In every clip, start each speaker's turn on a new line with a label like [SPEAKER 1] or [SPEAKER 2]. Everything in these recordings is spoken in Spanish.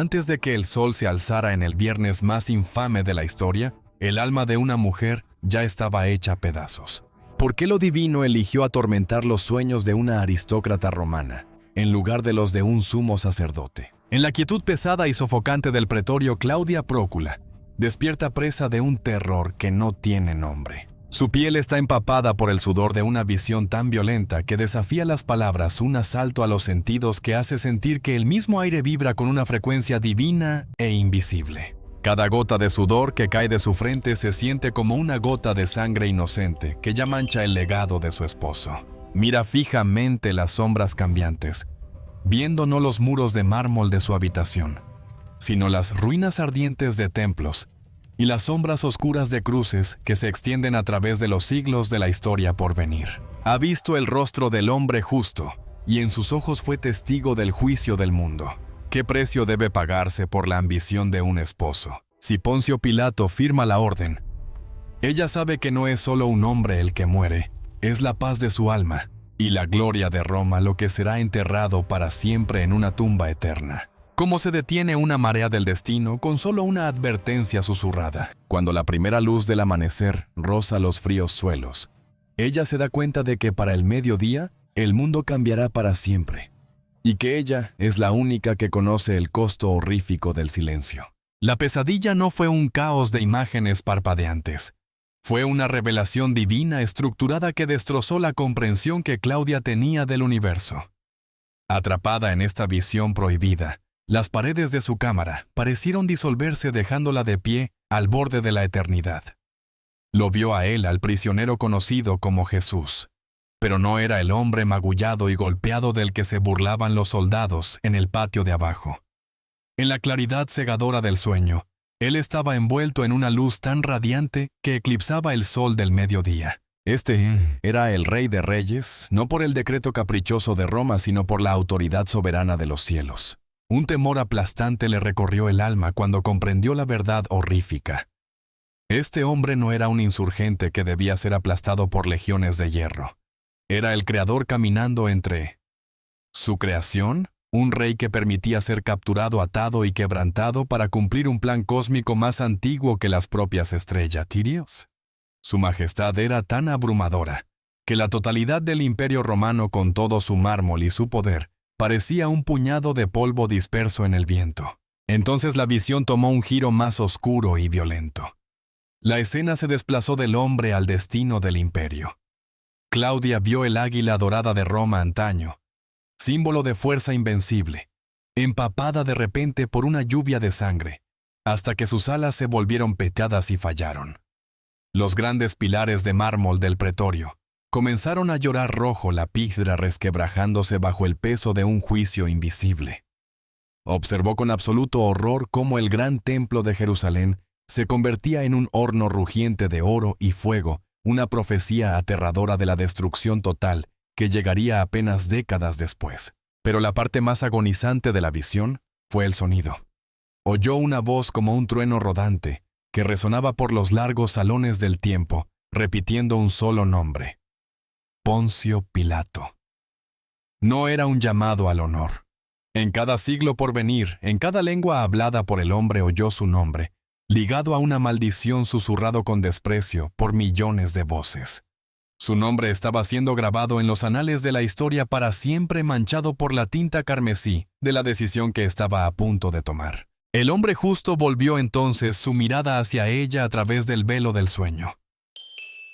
[SPEAKER 1] Antes de que el sol se alzara en el viernes más infame de la historia, el alma de una mujer ya estaba hecha a pedazos. ¿Por qué lo divino eligió atormentar los sueños de una aristócrata romana, en lugar de los de un sumo sacerdote? En la quietud pesada y sofocante del pretorio, Claudia Prócula despierta presa de un terror que no tiene nombre. Su piel está empapada por el sudor de una visión tan violenta que desafía las palabras, un asalto a los sentidos que hace sentir que el mismo aire vibra con una frecuencia divina e invisible. Cada gota de sudor que cae de su frente se siente como una gota de sangre inocente que ya mancha el legado de su esposo. Mira fijamente las sombras cambiantes, viendo no los muros de mármol de su habitación, sino las ruinas ardientes de templos y las sombras oscuras de cruces que se extienden a través de los siglos de la historia por venir. Ha visto el rostro del hombre justo, y en sus ojos fue testigo del juicio del mundo. ¿Qué precio debe pagarse por la ambición de un esposo? Si Poncio Pilato firma la orden, ella sabe que no es solo un hombre el que muere, es la paz de su alma, y la gloria de Roma lo que será enterrado para siempre en una tumba eterna. Cómo se detiene una marea del destino con solo una advertencia susurrada. Cuando la primera luz del amanecer roza los fríos suelos, ella se da cuenta de que para el mediodía el mundo cambiará para siempre, y que ella es la única que conoce el costo horrífico del silencio. La pesadilla no fue un caos de imágenes parpadeantes. Fue una revelación divina estructurada que destrozó la comprensión que Claudia tenía del universo. Atrapada en esta visión prohibida, las paredes de su cámara parecieron disolverse dejándola de pie al borde de la eternidad. Lo vio a él, al prisionero conocido como Jesús, pero no era el hombre magullado y golpeado del que se burlaban los soldados en el patio de abajo. En la claridad cegadora del sueño, él estaba envuelto en una luz tan radiante que eclipsaba el sol del mediodía. Este era el Rey de Reyes, no por el decreto caprichoso de Roma, sino por la autoridad soberana de los cielos. Un temor aplastante le recorrió el alma cuando comprendió la verdad horrífica. Este hombre no era un insurgente que debía ser aplastado por legiones de hierro. Era el Creador caminando entre su creación, un rey que permitía ser capturado, atado y quebrantado para cumplir un plan cósmico más antiguo que las propias estrellas Tirios. Su majestad era tan abrumadora que la totalidad del Imperio Romano, con todo su mármol y su poder, parecía un puñado de polvo disperso en el viento. Entonces la visión tomó un giro más oscuro y violento. La escena se desplazó del hombre al destino del imperio. Claudia vio el águila dorada de Roma antaño, símbolo de fuerza invencible, empapada de repente por una lluvia de sangre, hasta que sus alas se volvieron peteadas y fallaron. Los grandes pilares de mármol del pretorio comenzaron a llorar rojo, la piedra resquebrajándose bajo el peso de un juicio invisible. Observó con absoluto horror cómo el gran templo de Jerusalén se convertía en un horno rugiente de oro y fuego, una profecía aterradora de la destrucción total que llegaría apenas décadas después. Pero la parte más agonizante de la visión fue el sonido. Oyó una voz como un trueno rodante que resonaba por los largos salones del tiempo, repitiendo un solo nombre: Poncio Pilato. No era un llamado al honor. En cada siglo por venir, en cada lengua hablada por el hombre oyó su nombre, ligado a una maldición susurrado con desprecio por millones de voces. Su nombre estaba siendo grabado en los anales de la historia para siempre, manchado por la tinta carmesí de la decisión que estaba a punto de tomar. El hombre justo volvió entonces su mirada hacia ella a través del velo del sueño.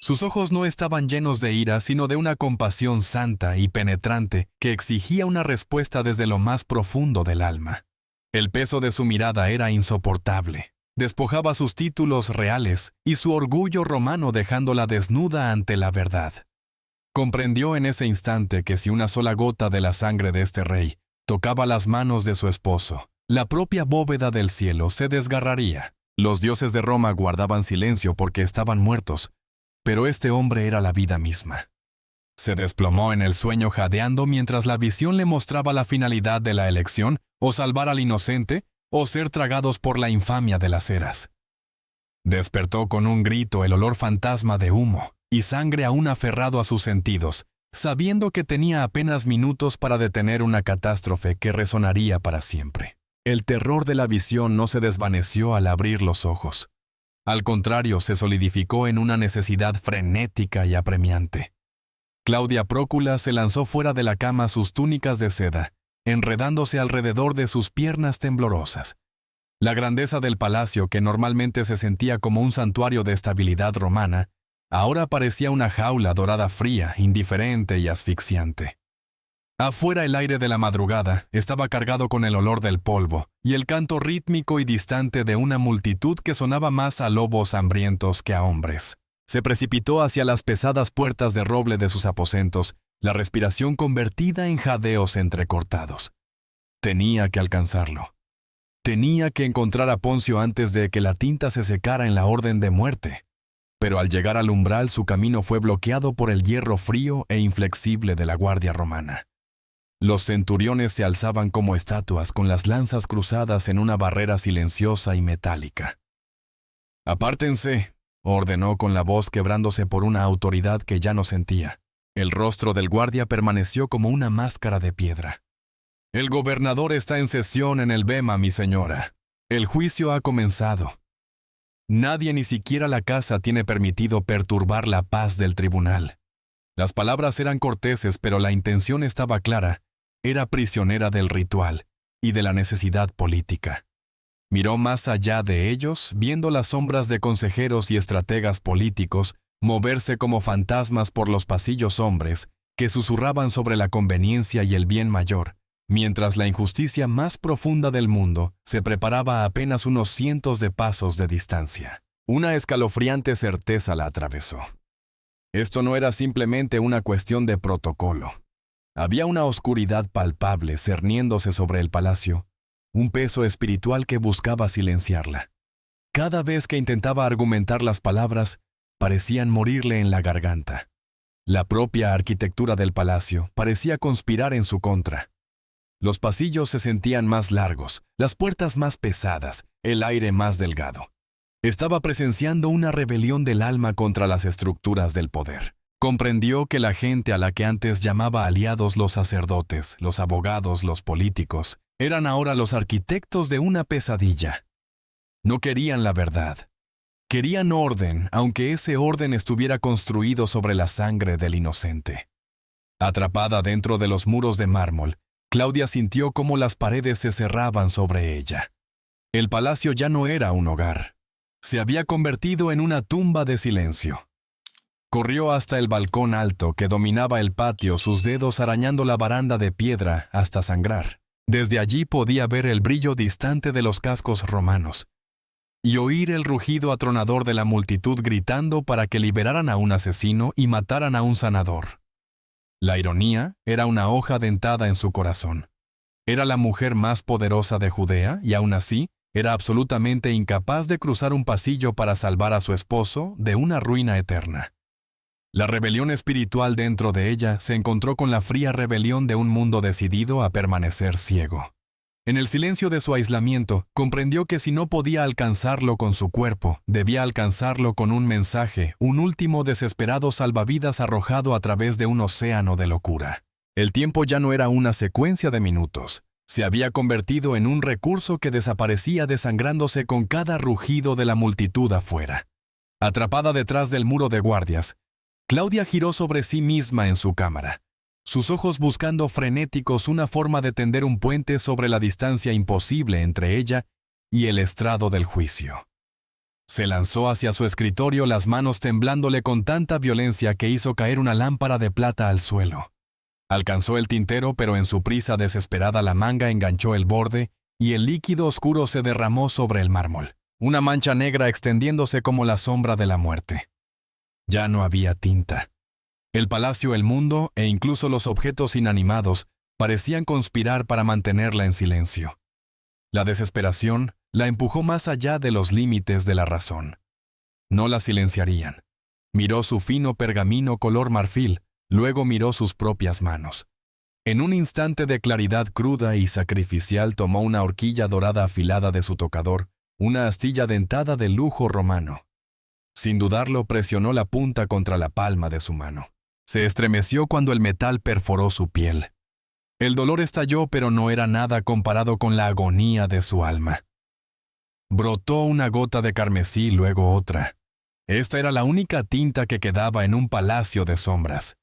[SPEAKER 1] Sus ojos no estaban llenos de ira, sino de una compasión santa y penetrante que exigía una respuesta desde lo más profundo del alma. El peso de su mirada era insoportable. Despojaba sus títulos reales y su orgullo romano, dejándola desnuda ante la verdad. Comprendió en ese instante que si una sola gota de la sangre de este rey tocaba las manos de su esposo, la propia bóveda del cielo se desgarraría. Los dioses de Roma guardaban silencio porque estaban muertos, pero este hombre era la vida misma. Se desplomó en el sueño jadeando mientras la visión le mostraba la finalidad de la elección: o salvar al inocente, o ser tragados por la infamia de las eras. Despertó con un grito, el olor fantasma de humo y sangre aún aferrado a sus sentidos, sabiendo que tenía apenas minutos para detener una catástrofe que resonaría para siempre. El terror de la visión no se desvaneció al abrir los ojos. Al contrario, se solidificó en una necesidad frenética y apremiante. Claudia Prócula se lanzó fuera de la cama sus túnicas de seda, enredándose alrededor de sus piernas temblorosas. La grandeza del palacio, que normalmente se sentía como un santuario de estabilidad romana, ahora parecía una jaula dorada fría, indiferente y asfixiante. Afuera el aire de la madrugada estaba cargado con el olor del polvo y el canto rítmico y distante de una multitud que sonaba más a lobos hambrientos que a hombres. Se precipitó hacia las pesadas puertas de roble de sus aposentos, la respiración convertida en jadeos entrecortados. Tenía que alcanzarlo. Tenía que encontrar a Poncio antes de que la tinta se secara en la orden de muerte. Pero al llegar al umbral su camino fue bloqueado por el hierro frío e inflexible de la guardia romana. Los centuriones se alzaban como estatuas con las lanzas cruzadas en una barrera silenciosa y metálica. «Apártense», ordenó con la voz quebrándose por una autoridad que ya no sentía. El rostro del guardia permaneció como una máscara de piedra. «El gobernador está en sesión en el Bema, mi señora. El juicio ha comenzado. Nadie, ni siquiera la casa, tiene permitido perturbar la paz del tribunal». Las palabras eran corteses, pero la intención estaba clara. Era prisionera del ritual y de la necesidad política. Miró más allá de ellos, viendo las sombras de consejeros y estrategas políticos moverse como fantasmas por los pasillos hombres que susurraban sobre la conveniencia y el bien mayor, mientras la injusticia más profunda del mundo se preparaba a apenas unos cientos de pasos de distancia. Una escalofriante certeza la atravesó. Esto no era simplemente una cuestión de protocolo. Había una oscuridad palpable cerniéndose sobre el palacio, un peso espiritual que buscaba silenciarla. Cada vez que intentaba argumentar, las palabras parecían morirle en la garganta. La propia arquitectura del palacio parecía conspirar en su contra. Los pasillos se sentían más largos, las puertas más pesadas, el aire más delgado. Estaba presenciando una rebelión del alma contra las estructuras del poder. Comprendió que la gente a la que antes llamaba aliados, los sacerdotes, los abogados, los políticos, eran ahora los arquitectos de una pesadilla. No querían la verdad. Querían orden, aunque ese orden estuviera construido sobre la sangre del inocente. Atrapada dentro de los muros de mármol, Claudia sintió cómo las paredes se cerraban sobre ella. El palacio ya no era un hogar. Se había convertido en una tumba de silencio. Corrió hasta el balcón alto que dominaba el patio, sus dedos arañando la baranda de piedra hasta sangrar. Desde allí podía ver el brillo distante de los cascos romanos y oír el rugido atronador de la multitud gritando para que liberaran a un asesino y mataran a un sanador. La ironía era una hoja dentada en su corazón. Era la mujer más poderosa de Judea y aún así era absolutamente incapaz de cruzar un pasillo para salvar a su esposo de una ruina eterna. La rebelión espiritual dentro de ella se encontró con la fría rebelión de un mundo decidido a permanecer ciego. En el silencio de su aislamiento, comprendió que si no podía alcanzarlo con su cuerpo, debía alcanzarlo con un mensaje, un último desesperado salvavidas arrojado a través de un océano de locura. El tiempo ya no era una secuencia de minutos. Se había convertido en un recurso que desaparecía desangrándose con cada rugido de la multitud afuera. Atrapada detrás del muro de guardias, Claudia giró sobre sí misma en su cámara, sus ojos buscando frenéticos una forma de tender un puente sobre la distancia imposible entre ella y el estrado del juicio. Se lanzó hacia su escritorio, las manos temblándole con tanta violencia que hizo caer una lámpara de plata al suelo. Alcanzó el tintero, pero en su prisa desesperada la manga enganchó el borde y el líquido oscuro se derramó sobre el mármol, una mancha negra extendiéndose como la sombra de la muerte. Ya no había tinta. El palacio, el mundo e incluso los objetos inanimados parecían conspirar para mantenerla en silencio. La desesperación la empujó más allá de los límites de la razón. No la silenciarían. Miró su fino pergamino color marfil, luego miró sus propias manos. En un instante de claridad cruda y sacrificial tomó una horquilla dorada afilada de su tocador, una astilla dentada de lujo romano. Sin dudarlo, presionó la punta contra la palma de su mano. Se estremeció cuando el metal perforó su piel. El dolor estalló, pero no era nada comparado con la agonía de su alma. Brotó una gota de carmesí, luego otra. Esta era la única tinta que quedaba en un palacio de sombras.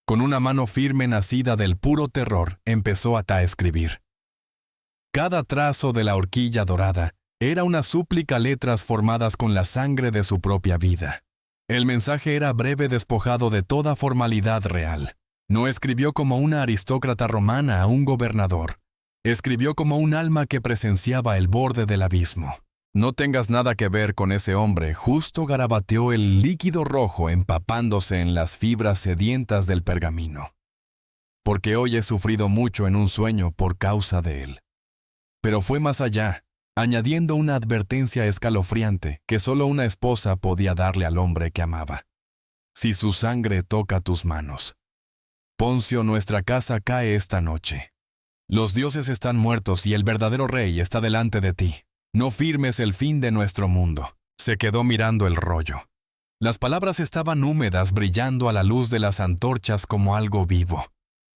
[SPEAKER 1] Con una mano firme nacida del puro terror, empezó a escribir. Cada trazo de la horquilla dorada era una súplica, letras formadas con la sangre de su propia vida. El mensaje era breve, despojado de toda formalidad real. No escribió como una aristócrata romana a un gobernador. Escribió como un alma que presenciaba el borde del abismo. No tengas nada que ver con ese hombre, justo garabateó el líquido rojo empapándose en las fibras sedientas del pergamino. Porque hoy he sufrido mucho en un sueño por causa de él. Pero fue más allá, añadiendo una advertencia escalofriante que solo una esposa podía darle al hombre que amaba. Si su sangre toca tus manos. Poncio, nuestra casa cae esta noche. Los dioses están muertos y el verdadero rey está delante de ti. No firmes el fin de nuestro mundo. Se quedó mirando el rollo. Las palabras estaban húmedas, brillando a la luz de las antorchas como algo vivo.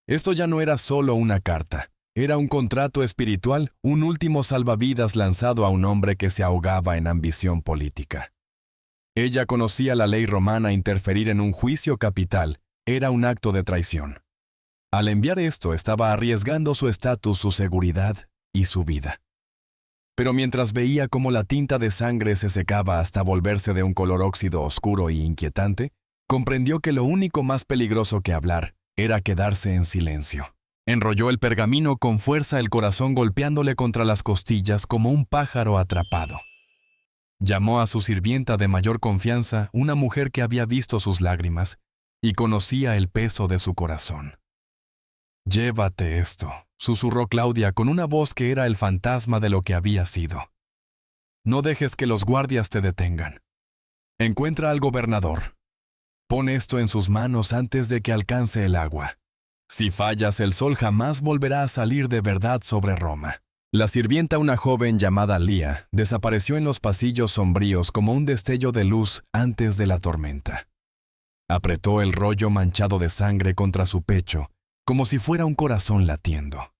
[SPEAKER 1] Esto ya no era solo una carta. Era un contrato espiritual, un último salvavidas lanzado a un hombre que se ahogaba en ambición política. Ella conocía la ley romana. Interferir en un juicio capital era un acto de traición. Al enviar esto, estaba arriesgando su estatus, su seguridad y su vida. Pero mientras veía cómo la tinta de sangre se secaba hasta volverse de un color óxido oscuro y inquietante, comprendió que lo único más peligroso que hablar era quedarse en silencio. Enrolló el pergamino con fuerza, el corazón golpeándole contra las costillas como un pájaro atrapado. Llamó a su sirvienta de mayor confianza, una mujer que había visto sus lágrimas y conocía el peso de su corazón. «Llévate esto», susurró Claudia con una voz que era el fantasma de lo que había sido. «No dejes que los guardias te detengan. Encuentra al gobernador. Pon esto en sus manos antes de que alcance el agua. Si fallas, el sol jamás volverá a salir de verdad sobre Roma». La sirvienta, una joven llamada Lía, desapareció en los pasillos sombríos como un destello de luz antes de la tormenta. Apretó el rollo manchado de sangre contra su pecho, como si fuera un corazón latiendo.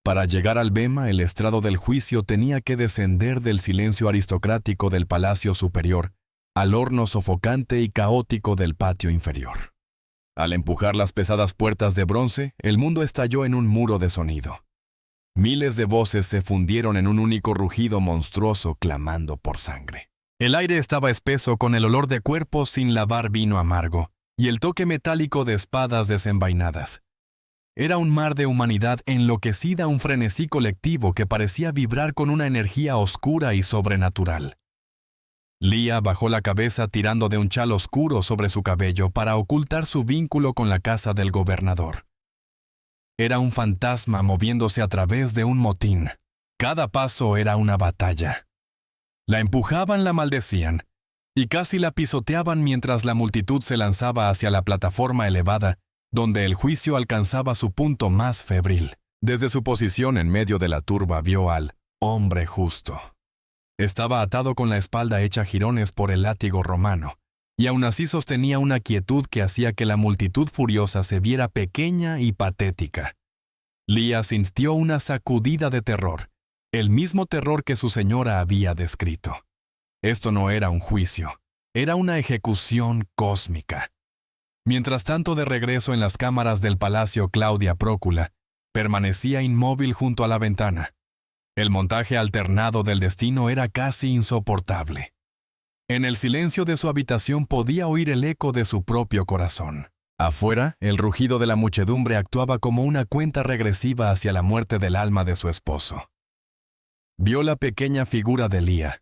[SPEAKER 1] Para llegar al bema, el estrado del juicio tenía que descender del silencio aristocrático del palacio superior al horno sofocante y caótico del patio inferior. Al empujar las pesadas puertas de bronce, el mundo estalló en un muro de sonido. Miles de voces se fundieron en un único rugido monstruoso clamando por sangre. El aire estaba espeso con el olor de cuerpos sin lavar, vino amargo, y el toque metálico de espadas desenvainadas. Era un mar de humanidad enloquecida, un frenesí colectivo que parecía vibrar con una energía oscura y sobrenatural. Lía bajó la cabeza tirando de un chal oscuro sobre su cabello para ocultar su vínculo con la casa del gobernador. Era un fantasma moviéndose a través de un motín. Cada paso era una batalla. La empujaban, la maldecían, y casi la pisoteaban mientras la multitud se lanzaba hacia la plataforma elevada, donde el juicio alcanzaba su punto más febril. Desde su posición en medio de la turba vio al hombre justo. Estaba atado con la espalda hecha jirones por el látigo romano, y aún así sostenía una quietud que hacía que la multitud furiosa se viera pequeña y patética. Lía sintió una sacudida de terror, el mismo terror que su señora había descrito. Esto no era un juicio, era una ejecución cósmica. Mientras tanto, de regreso en las cámaras del palacio, Claudia Prócula permanecía inmóvil junto a la ventana. El montaje alternado del destino era casi insoportable. En el silencio de su habitación podía oír el eco de su propio corazón. Afuera, el rugido de la muchedumbre actuaba como una cuenta regresiva hacia la muerte del alma de su esposo. Vio la pequeña figura de Lía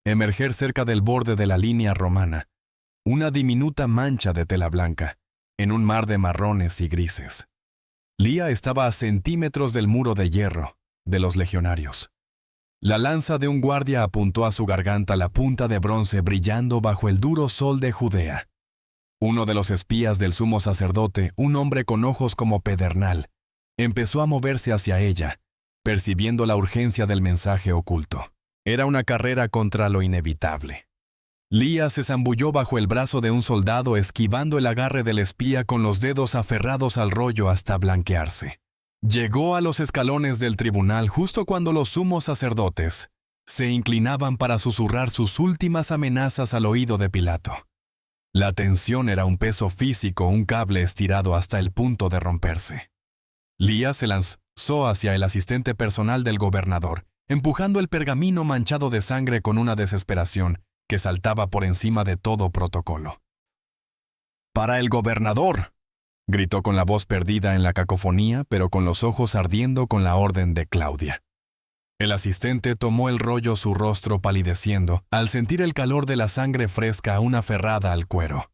[SPEAKER 1] emerger cerca del borde de la línea romana, una diminuta mancha de tela blanca, en un mar de marrones y grises. Lía estaba a centímetros del muro de hierro de los legionarios. La lanza de un guardia apuntó a su garganta, la punta de bronce brillando bajo el duro sol de Judea. Uno de los espías del sumo sacerdote, un hombre con ojos como pedernal, empezó a moverse hacia ella, percibiendo la urgencia del mensaje oculto. Era una carrera contra lo inevitable. Lía se zambulló bajo el brazo de un soldado, esquivando el agarre del espía con los dedos aferrados al rollo hasta blanquearse. Llegó a los escalones del tribunal justo cuando los sumos sacerdotes se inclinaban para susurrar sus últimas amenazas al oído de Pilato. La tensión era un peso físico, un cable estirado hasta el punto de romperse. Lía se lanzó hacia el asistente personal del gobernador, empujando el pergamino manchado de sangre con una desesperación que saltaba por encima de todo protocolo. «¡Para el gobernador!», gritó con la voz perdida en la cacofonía, pero con los ojos ardiendo con la orden de Claudia. El asistente tomó el rollo, su rostro palideciendo, al sentir el calor de la sangre fresca aún aferrada al cuero.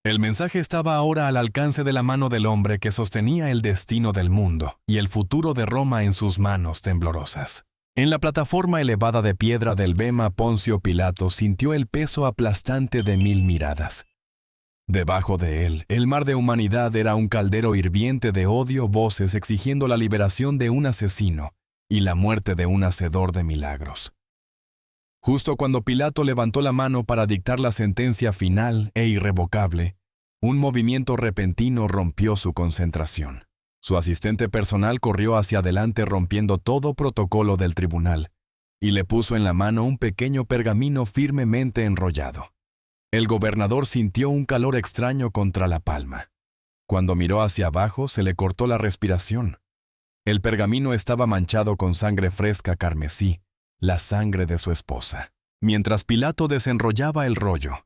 [SPEAKER 1] El mensaje estaba ahora al alcance de la mano del hombre que sostenía el destino del mundo y el futuro de Roma en sus manos temblorosas. En la plataforma elevada de piedra del bema, Poncio Pilato sintió el peso aplastante de 1000 miradas. Debajo de él, el mar de humanidad era un caldero hirviente de odio, voces exigiendo la liberación de un asesino y la muerte de un hacedor de milagros. Justo cuando Pilato levantó la mano para dictar la sentencia final e irrevocable, un movimiento repentino rompió su concentración. Su asistente personal corrió hacia adelante rompiendo todo protocolo del tribunal y le puso en la mano un pequeño pergamino firmemente enrollado. El gobernador sintió un calor extraño contra la palma. Cuando miró hacia abajo, se le cortó la respiración. El pergamino estaba manchado con sangre fresca carmesí, la sangre de su esposa. Mientras Pilato desenrollaba el rollo,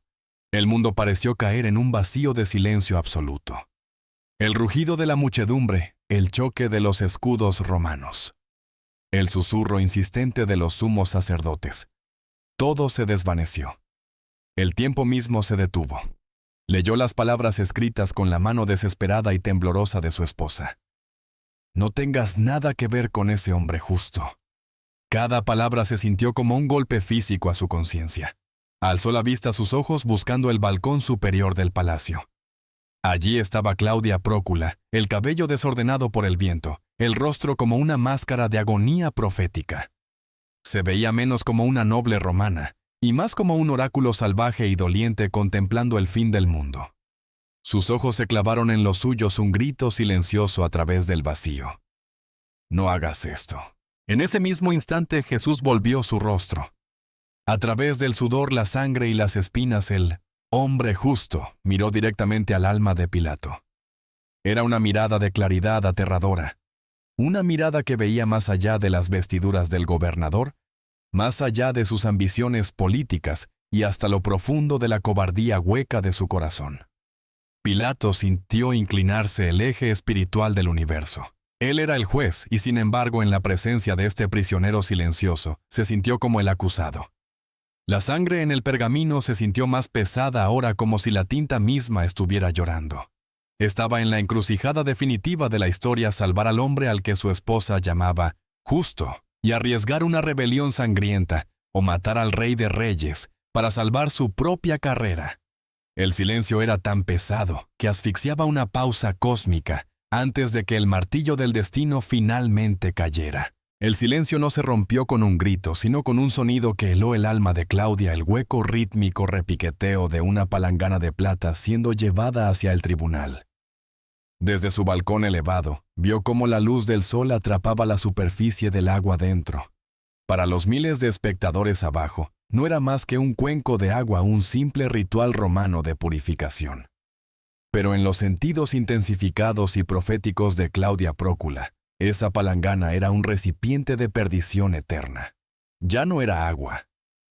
[SPEAKER 1] el mundo pareció caer en un vacío de silencio absoluto. El rugido de la muchedumbre, el choque de los escudos romanos, el susurro insistente de los sumos sacerdotes. Todo se desvaneció. El tiempo mismo se detuvo. Leyó las palabras escritas con la mano desesperada y temblorosa de su esposa. «No tengas nada que ver con ese hombre justo». Cada palabra se sintió como un golpe físico a su conciencia. Alzó la vista a sus ojos buscando el balcón superior del palacio. Allí estaba Claudia Prócula, el cabello desordenado por el viento, el rostro como una máscara de agonía profética. Se veía menos como una noble romana, y más como un oráculo salvaje y doliente contemplando el fin del mundo. Sus ojos se clavaron en los suyos, un grito silencioso a través del vacío. «No hagas esto». En ese mismo instante Jesús volvió su rostro. A través del sudor, la sangre y las espinas, el hombre justo miró directamente al alma de Pilato. Era una mirada de claridad aterradora, una mirada que veía más allá de las vestiduras del gobernador, más allá de sus ambiciones políticas y hasta lo profundo de la cobardía hueca de su corazón. Pilato sintió inclinarse el eje espiritual del universo. Él era el juez y, sin embargo, en la presencia de este prisionero silencioso, se sintió como el acusado. La sangre en el pergamino se sintió más pesada ahora, como si la tinta misma estuviera llorando. Estaba en la encrucijada definitiva de la historia: salvar al hombre al que su esposa llamaba justo y arriesgar una rebelión sangrienta o matar al rey de reyes para salvar su propia carrera. El silencio era tan pesado que asfixiaba una pausa cósmica antes de que el martillo del destino finalmente cayera. El silencio no se rompió con un grito, sino con un sonido que heló el alma de Claudia, el hueco rítmico repiqueteo de una palangana de plata siendo llevada hacia el tribunal. Desde su balcón elevado, vio cómo la luz del sol atrapaba la superficie del agua dentro. Para los miles de espectadores abajo, no era más que un cuenco de agua, un simple ritual romano de purificación. Pero en los sentidos intensificados y proféticos de Claudia Prócula, esa palangana era un recipiente de perdición eterna. Ya no era agua,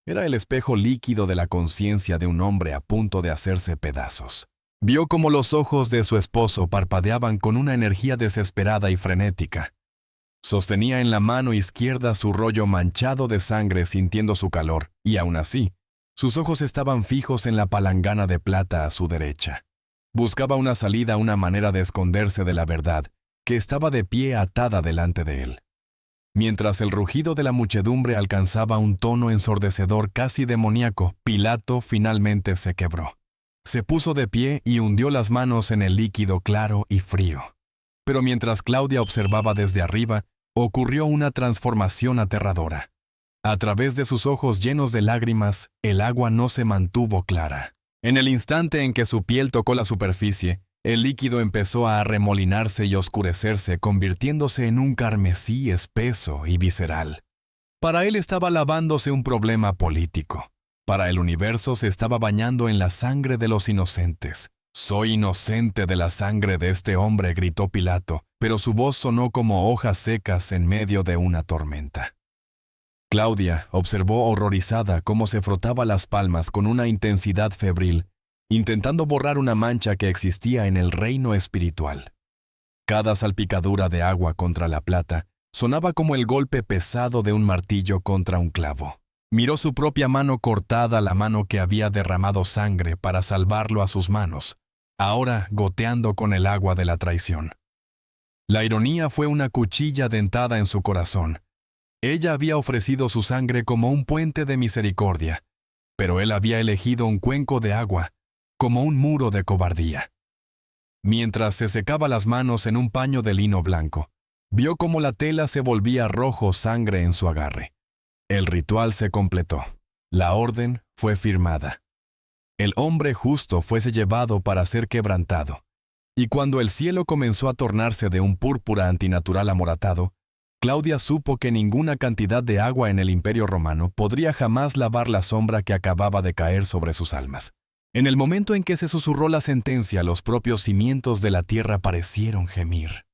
[SPEAKER 1] era el espejo líquido de la conciencia de un hombre a punto de hacerse pedazos. Vio cómo los ojos de su esposo parpadeaban con una energía desesperada y frenética. Sostenía en la mano izquierda su rollo manchado de sangre, sintiendo su calor, y aún así, sus ojos estaban fijos en la palangana de plata a su derecha. Buscaba una salida, una manera de esconderse de la verdad, que estaba de pie atada delante de él. Mientras el rugido de la muchedumbre alcanzaba un tono ensordecedor, casi demoníaco, Pilato finalmente se quebró. Se puso de pie y hundió las manos en el líquido claro y frío. Pero mientras Claudia observaba desde arriba, ocurrió una transformación aterradora. A través de sus ojos llenos de lágrimas, el agua no se mantuvo clara. En el instante en que su piel tocó la superficie, El líquido empezó a arremolinarse y oscurecerse, convirtiéndose en un carmesí espeso y visceral. Para él estaba lavándose un problema político. Para el universo se estaba bañando en la sangre de los inocentes. «Soy inocente de la sangre de este hombre», gritó Pilato, pero su voz sonó como hojas secas en medio de una tormenta. Claudia observó horrorizada cómo se frotaba las palmas con una intensidad febril, intentando borrar una mancha que existía en el reino espiritual. Cada salpicadura de agua contra la plata sonaba como el golpe pesado de un martillo contra un clavo. Miró su propia mano cortada, la mano que había derramado sangre para salvarlo a sus manos, ahora goteando con el agua de la traición. La ironía fue una cuchilla dentada en su corazón. Ella había ofrecido su sangre como un puente de misericordia, pero él había elegido un cuenco de agua, como un muro de cobardía. Mientras se secaba las manos en un paño de lino blanco, vio cómo la tela se volvía rojo sangre en su agarre. El ritual se completó. La orden fue firmada. El hombre justo fuese llevado para ser quebrantado. Y cuando el cielo comenzó a tornarse de un púrpura antinatural amoratado, Claudia supo que ninguna cantidad de agua en el Imperio Romano podría jamás lavar la sombra que acababa de caer sobre sus almas. En el momento en que se susurró la sentencia, los propios cimientos de la tierra parecieron gemir.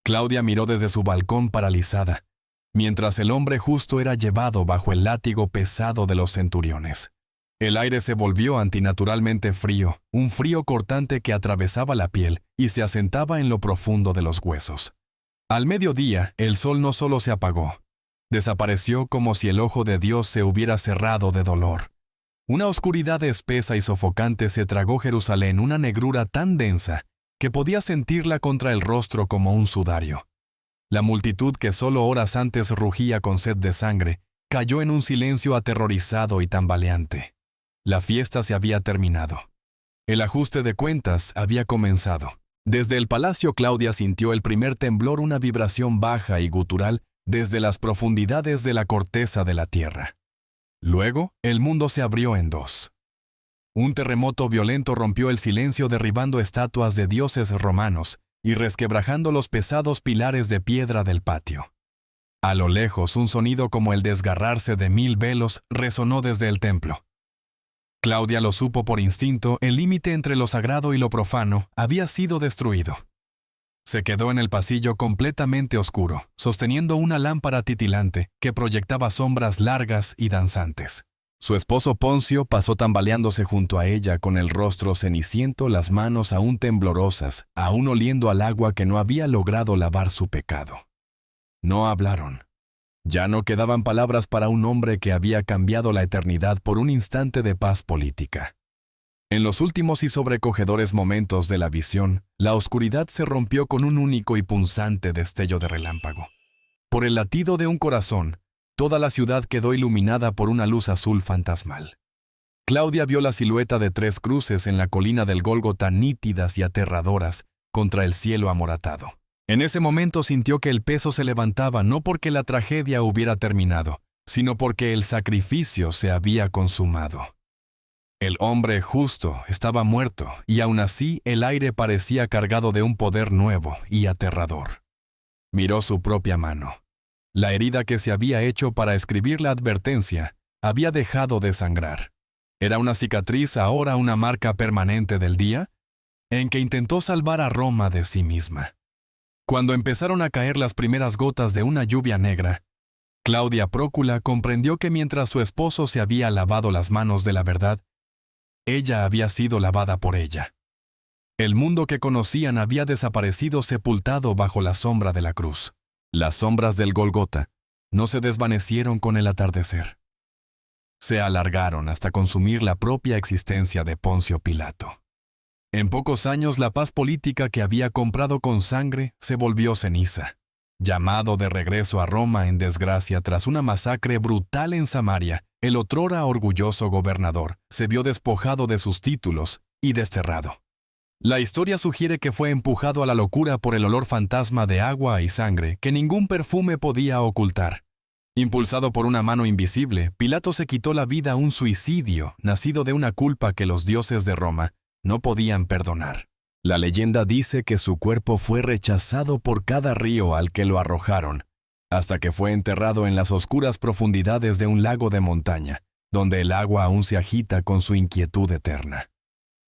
[SPEAKER 1] Claudia miró desde su balcón paralizada, mientras el hombre justo era llevado bajo el látigo pesado de los centuriones. El aire se volvió antinaturalmente frío, un frío cortante que atravesaba la piel y se asentaba en lo profundo de los huesos. Al mediodía, el sol no solo se apagó, desapareció como si el ojo de Dios se hubiera cerrado de dolor. Una oscuridad espesa y sofocante se tragó Jerusalén, una negrura tan densa que podía sentirla contra el rostro como un sudario. La multitud que solo horas antes rugía con sed de sangre, cayó en un silencio aterrorizado y tambaleante. La fiesta se había terminado. El ajuste de cuentas había comenzado. Desde el palacio Claudia sintió el primer temblor, una vibración baja y gutural desde las profundidades de la corteza de la tierra. Luego, el mundo se abrió en dos. Un terremoto violento rompió el silencio, derribando estatuas de dioses romanos y resquebrajando los pesados pilares de piedra del patio. A lo lejos, un sonido como el desgarrarse de 1000 velos resonó desde el templo. Claudia lo supo por instinto, el límite entre lo sagrado y lo profano había sido destruido. Se quedó en el pasillo completamente oscuro, sosteniendo una lámpara titilante que proyectaba sombras largas y danzantes. Su esposo Poncio pasó tambaleándose junto a ella con el rostro ceniciento, las manos aún temblorosas, aún oliendo al agua que no había logrado lavar su pecado. No hablaron. Ya no quedaban palabras para un hombre que había cambiado la eternidad por un instante de paz política. En los últimos y sobrecogedores momentos de la visión, la oscuridad se rompió con un único y punzante destello de relámpago. Por el latido de un corazón, toda la ciudad quedó iluminada por una luz azul fantasmal. Claudia vio la silueta de 3 cruces en la colina del Gólgota, nítidas y aterradoras, contra el cielo amoratado. En ese momento sintió que el peso se levantaba no porque la tragedia hubiera terminado, sino porque el sacrificio se había consumado. El hombre justo estaba muerto, y aún así el aire parecía cargado de un poder nuevo y aterrador. Miró su propia mano. La herida que se había hecho para escribir la advertencia había dejado de sangrar. ¿Era una cicatriz ahora una marca permanente del día en que intentó salvar a Roma de sí misma? Cuando empezaron a caer las primeras gotas de una lluvia negra, Claudia Prócula comprendió que mientras su esposo se había lavado las manos de la verdad, ella había sido lavada por ella. El mundo que conocían había desaparecido, sepultado bajo la sombra de la cruz. Las sombras del Gólgota no se desvanecieron con el atardecer. Se alargaron hasta consumir la propia existencia de Poncio Pilato. En pocos años, la paz política que había comprado con sangre se volvió ceniza. Llamado de regreso a Roma en desgracia tras una masacre brutal en Samaria, el otrora orgulloso gobernador se vio despojado de sus títulos y desterrado. La historia sugiere que fue empujado a la locura por el olor fantasma de agua y sangre que ningún perfume podía ocultar. Impulsado por una mano invisible, Pilato se quitó la vida, un suicidio nacido de una culpa que los dioses de Roma no podían perdonar. La leyenda dice que su cuerpo fue rechazado por cada río al que lo arrojaron, hasta que fue enterrado en las oscuras profundidades de un lago de montaña, donde el agua aún se agita con su inquietud eterna.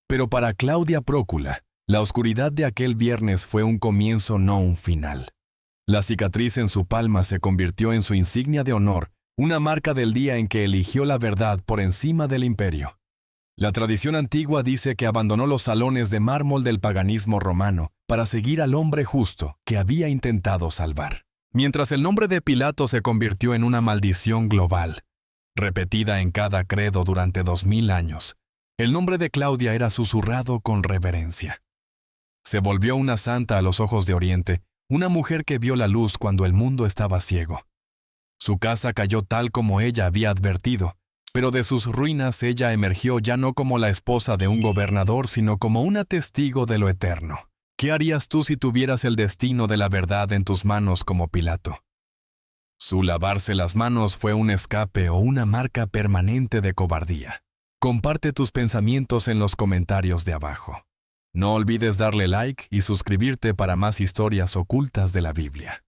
[SPEAKER 1] Pero para Claudia Prócula, la oscuridad de aquel viernes fue un comienzo, no un final. La cicatriz en su palma se convirtió en su insignia de honor, una marca del día en que eligió la verdad por encima del imperio. La tradición antigua dice que abandonó los salones de mármol del paganismo romano para seguir al hombre justo que había intentado salvar. Mientras el nombre de Pilato se convirtió en una maldición global, repetida en cada credo durante 2000 años, el nombre de Claudia era susurrado con reverencia. Se volvió una santa a los ojos de Oriente, una mujer que vio la luz cuando el mundo estaba ciego. Su casa cayó tal como ella había advertido, pero de sus ruinas ella emergió ya no como la esposa de un gobernador, sino como una testigo de lo eterno. ¿Qué harías tú si tuvieras el destino de la verdad en tus manos como Pilato? Su lavarse las manos fue un escape o una marca permanente de cobardía. Comparte tus pensamientos en los comentarios de abajo. No olvides darle like y suscribirte para más historias ocultas de la Biblia.